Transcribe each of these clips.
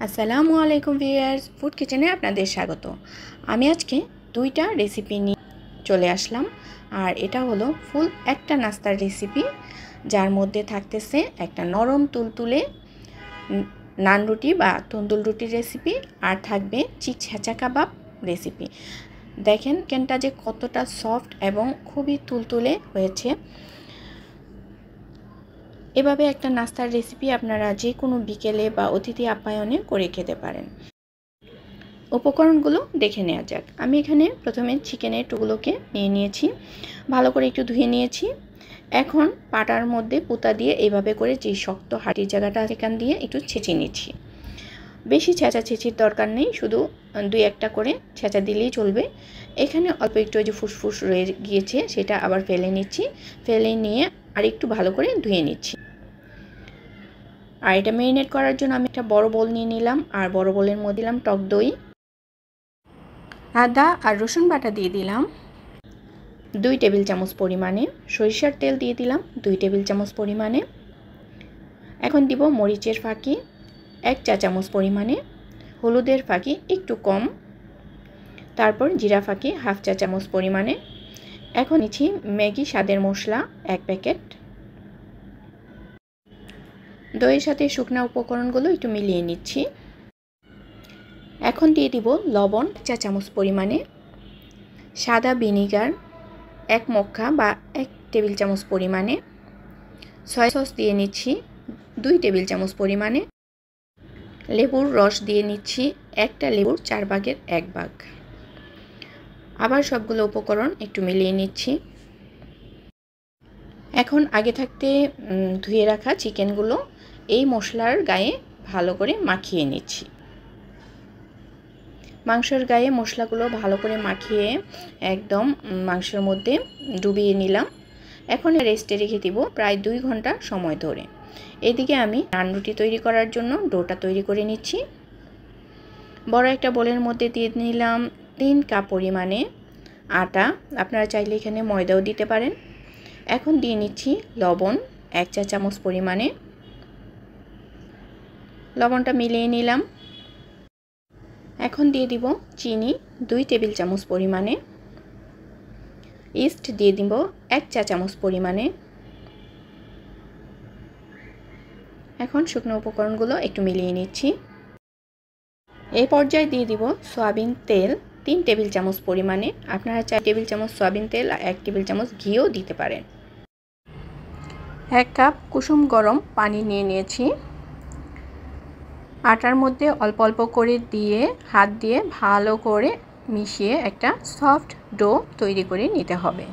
আসসালামু আলাইকুম viewers, food কিচেনে আপনাদের স্বাগত। আমি আজকে দুইটা রেসিপি নিয়ে চলে আসলাম। আর এটা হলো ফুল একটা নাস্তার রেসিপি, যার মধ্যে থাকতেছে একটা নরম তুলতুলে নান রুটি বা তন্দুর রুটির রেসিপি, আর থাকবে ছেঁচা কাবাব রেসিপি। দেখেন চিকেনটা যে কতটা সফট এবং খুবই তুলতুলে হয়েছে। এভাবে একটা নাস্তার রেসিপি আপনারা যে কোনো বিকেলে বা অতিথি আপ্যায়নে করে খেতে পারেন। উপকরণগুলো দেখে নেওয়া যাক। আমি এখানে প্রথমে চিকেনের টুকরোগুলোকে নিয়ে নিয়েছি, ভালো করে একটু ধুয়ে নিয়েছি। এখন পাটার মধ্যে পুতা দিয়ে এইভাবে করে যে শক্ত হাঁটির জায়গাটা সেখান দিয়ে একটু ছেঁচে নিচ্ছি। বেশি ছেঁচির দরকার নেই, শুধু দুই একটা করে ছেঁচা দিলেই চলবে। এখানে অল্প একটু যে ফুসফুস রয়ে গিয়েছে সেটা আবার ফেলে নিচ্ছি, ফেলে নিয়ে আর একটু ভালো করে ধুয়ে নিচ্ছি। আর এটা ম্যারিনেট করার জন্য আমি একটা বড় বোল নিয়ে নিলাম, আর বড় বোলের মধ্যে দিলাম টক দই, আদা আর রসুন বাটা দিয়ে দিলাম 2 টেবিল চামচ পরিমাণে, সরিষার তেল দিয়ে দিলাম 2 টেবিল চামচ পরিমাণে। এখন দিব মরিচের ফাঁকি 1 চা চামচ পরিমাণে, হলুদের ফাঁকি একটু কম, তারপর জিরা ফাঁকি 1/2 চা চামচ পরিমাণে। এখন নিচ্ছি ম্যাগি স্বাদের মশলা 1 প্যাকেট। দইয়ের সাথে শুকনো উপকরণগুলো একটু মিলিয়ে নিচ্ছি। এখন দিয়ে দিব লবণ 1 চা চামচ পরিমাণে, সাদা ভিনেগার 1 মক্কা বা 1 টেবিল চামচ পরিমাণে, সয়া সস দিয়ে নিচ্ছি 2 টেবিল চামচ পরিমাণে, লেবুর রস দিয়ে নিচ্ছি একটা লেবুর 4 ভাগের 1 ভাগ। আবার সবগুলো উপকরণ একটু মিলিয়ে নিচ্ছি। এখন আগে থাকতে ধুয়ে রাখা চিকেনগুলো এই মশলার গায়ে ভালো করে মাখিয়ে নিচ্ছি। মাংসের গায়ে মশলাগুলো ভালো করে মাখিয়ে একদম মাংসের মধ্যে ডুবিয়ে নিলাম। এখন রেস্টে রেখে দিব প্রায় 2 ঘন্টা সময় ধরে। এদিকে আমি নান রুটি তৈরি করার জন্য ডোটা তৈরি করে নিচ্ছি। বড় একটা বোলের মধ্যে দিয়ে নিলাম 3 কাপ পরিমাণে আটা, আপনারা চাইলে এখানে ময়দাও দিতে পারেন। এখন দিয়ে নিচ্ছি লবণ 1 চা চামচ পরিমাণে, লবণটা মিলিয়ে নিলাম। এখন দিয়ে দিব চিনি 2 টেবিল চামচ পরিমাণে, ইস্ট দিয়ে দিব 1 চা চামচ পরিমাণে। এখন শুকনো উপকরণগুলো একটু মিলিয়ে নিচ্ছি। এই পর্যায়ে দিয়ে দিব সয়াবিন তেল 3 টেবিল চামচ পরিমাণে, আপনারা 4 টেবিল চামচ সয়াবিন তেল আর 1 টেবিল চামচ ঘিও দিতে পারেন। 1 কাপ কুসুম গরম পানি নিয়ে নিয়েছি। আটার মধ্যে অল্প অল্প করে দিয়ে হাত দিয়ে ভালো করে মিশিয়ে একটা সফট ডো তৈরি করে নিতে হবে।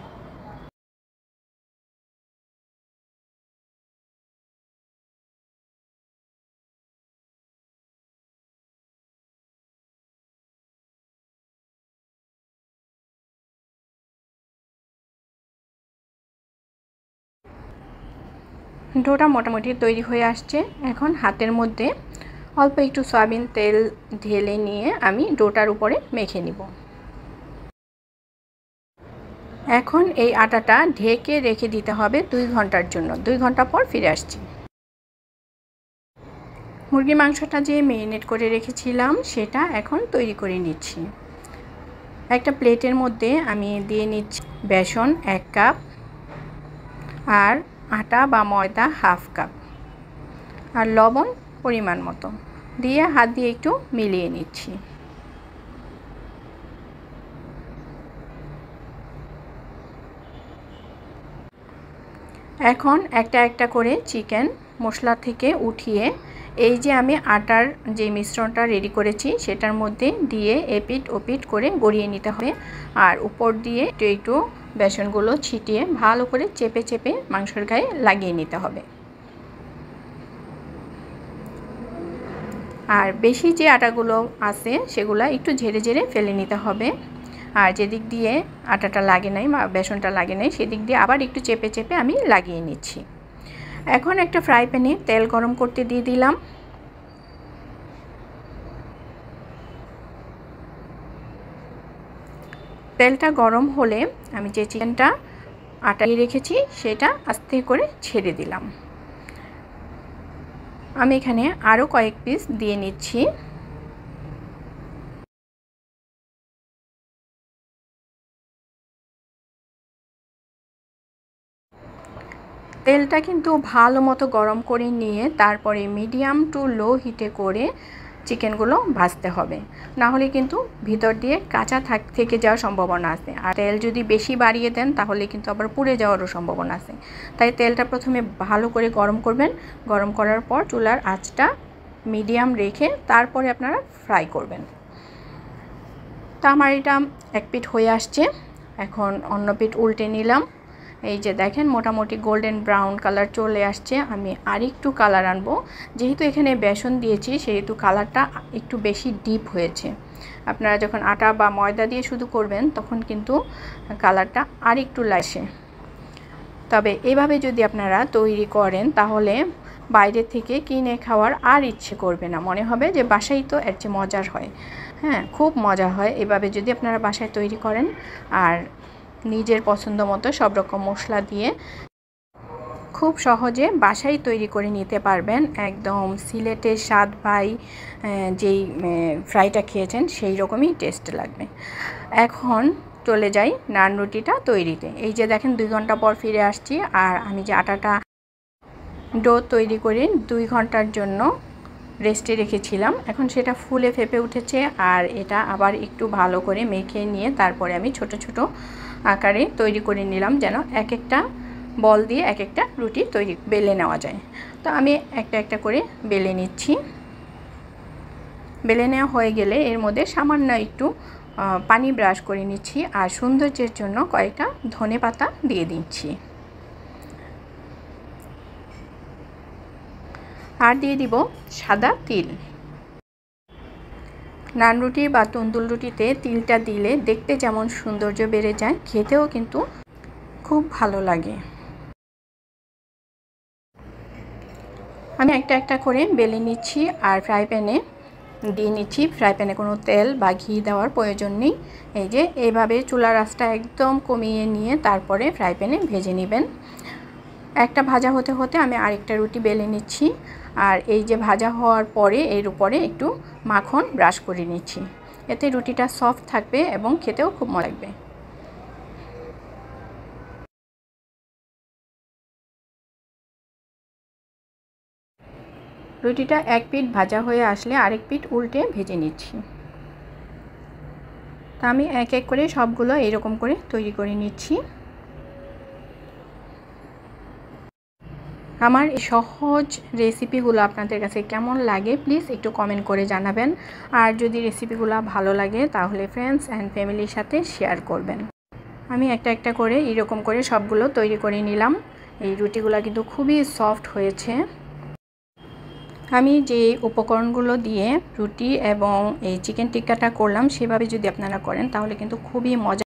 ডোটা মোটামুটি তৈরি হয়ে আসছে। এখন হাতের মধ্যে অল্প একটু সয়াবিন তেল ঢেলে নিয়ে আমি ডোটার উপরে মেখে নিব। এখন এই আটাটা ঢেকে রেখে দিতে হবে 2 ঘন্টার জন্য। 2 ঘন্টা পর ফিরে আসছি। মুরগির মাংসটা যে ম্যারিনেট করে রেখেছিলাম সেটা এখন তৈরি করে নিচ্ছি। একটা প্লেটের মধ্যে আমি দিয়ে নিচ্ছি বেসন 1 কাপ আর আটা বা ময়দা 1/2 কাপ আর লবণ পরিমাণ মতো দিয়ে হাত দিয়ে একটু মিলিয়ে নিচ্ছি। এখন একটা একটা করে চিকেন মশলা থেকে উঠিয়ে এই যে আমি আটার যে মিশ্রণটা রেডি করেছি সেটার মধ্যে দিয়ে এপিট ওপিট করে গড়িয়ে নিতে হবে। আর উপর দিয়ে একটু একটু বেসনগুলো ছিটিয়ে ভালো করে চেপে চেপে মাংসের গায়ে লাগিয়ে নিতে হবে। আর বেশি যে আটাগুলো আছে সেগুলো একটু ঝেড়ে ঝেড়ে ফেলে নিতে হবে। আর যেদিক দিয়ে আটাটা লাগে নাই বা বেসনটা লাগে নাই সেদিক দিয়ে আবার একটু চেপে চেপে আমি লাগিয়ে নিচ্ছি। এখন একটা ফ্রাই প্যানে তেল গরম করতে দিয়ে দিলাম। তেলটা গরম হলে আমি যে চিকেনটা আটা দিয়ে রেখেছি সেটা আস্তে করে ছেড়ে দিলাম। আমি এখানে আরও কয়েক পিস দিয়ে নিচ্ছি। তেলটা কিন্তু ভালো মতো গরম করে নিয়ে তারপরে মিডিয়াম টু লো হিটে করে চিকেনগুলো ভাজতে হবে, না হলে কিন্তু ভিতর দিয়ে কাঁচা থেকে যাওয়ার সম্ভাবনা আছে। আর তেল যদি বেশি বাড়িয়ে দেন তাহলে কিন্তু আবার পুড়ে যাওয়ারও সম্ভাবনা আছে। তাই তেলটা প্রথমে ভালো করে গরম করবেন। গরম করার পর চুলার আঁচটা মিডিয়াম রেখে তারপরে আপনারা ফ্রাই করবেন। তা আমার এটা এক পিঠ হয়ে আসছে, এখন অন্য পিঠ উল্টে নিলাম। এই যে দেখেন মোটামুটি গোল্ডেন ব্রাউন কালার চলে আসছে। আমি আরেকটু কালার আনবো, যেহেতু এখানে বেসন দিয়েছি সেহেতু কালারটা একটু বেশি ডিপ হয়েছে। আপনারা যখন আটা বা ময়দা দিয়ে শুধু করবেন তখন কিন্তু কালারটা আরেকটু লাইসে। তবে এভাবে যদি আপনারা তৈরি করেন তাহলে বাইরে থেকে কিনে খাওয়ার আর ইচ্ছে করবে না, মনে হবে যে বাসায় তো এর চেয়ে মজার হয়। হ্যাঁ, খুব মজা হয় এভাবে যদি আপনারা বাসায় তৈরি করেন। আর নিজের পছন্দ মতো সব রকম মশলা দিয়ে খুব সহজে বাসায় তৈরি করে নিতে পারবেন। একদম সিলেটের স্বাদ ভাই যেই ফ্রাইটা খেয়েছেন সেই রকমই টেস্ট লাগবে। এখন চলে যাই নান রুটিটা তৈরিতে। এই যে দেখেন 2 ঘন্টা পর ফিরে আসছি, আর আমি যে আটাটা ডো তৈরি করে 2 ঘন্টার জন্য রেস্টে রেখেছিলাম, এখন সেটা ফুলে ফেপে উঠেছে। আর এটা আবার একটু ভালো করে মেখে নিয়ে তারপরে আমি ছোট ছোট আকারে তৈরি করে নিলাম, যেন এক একটা বল দিয়ে এক একটা রুটি বেলে নেওয়া যায়। তো আমি একটা একটা করে বেলে নিচ্ছি। বেলে নেওয়া হয়ে গেলে এর মধ্যে সামান্য একটু পানি ব্রাশ করে নিচ্ছি, আর সৌন্দর্যের জন্য কয়েকটা ধনেপাতা দিয়ে দিচ্ছি। আর দিয়ে দিব সাদা তিল। নান রুটি বা তন্দুর রুটিতে তিলটা দিলে দেখতে যেমন সৌন্দর্য বেড়ে যায়, খেতেও কিন্তু খুব ভালো লাগে। আমি একটা একটা করে বেলে নিচ্ছি আর ফ্রাই প্যানে দিয়ে নিচ্ছি। ফ্রাই প্যানে কোনো তেল বা ঘি দেওয়ার প্রয়োজন নেই। এই যে এইভাবে চুলার আঁচটা একদম কমিয়ে নিয়ে তারপরে ফ্রাই প্যানে ভেজে নেবেন। একটা ভাজা হতে হতে আমি আরেকটা রুটি বেলে নিচ্ছি, আর এই যে ভাজা হওয়ার পরে এর উপরে একটু মাখন ব্রাশ করে নিচ্ছি। এতে রুটিটা সফট থাকবে এবং খেতেও খুব মজা লাগবে। রুটিটা এক পিঠ ভাজা হয়ে আসলে আরেক পিঠ উল্টে ভেজে নিচ্ছি। তা আমি এক এক করে সবগুলো এরকম করে তৈরি করে নিচ্ছি। আমার এই সহজ রেসিপিগুলো আপনাদের কাছে কেমন লাগে প্লিজ একটু কমেন্ট করে জানাবেন। আর যদি রেসিপিগুলো ভালো লাগে তাহলে ফ্রেন্ডস অ্যান্ড ফ্যামিলির সাথে শেয়ার করবেন। আমি একটা একটা করে এরকম করে সবগুলো তৈরি করে নিলাম। এই রুটিগুলো কিন্তু খুবই সফট হয়েছে। আমি যে উপকরণগুলো দিয়ে রুটি এবং এই চিকেন টিক্কাটা করলাম সেভাবে যদি আপনারা করেন তাহলে কিন্তু খুবই মজা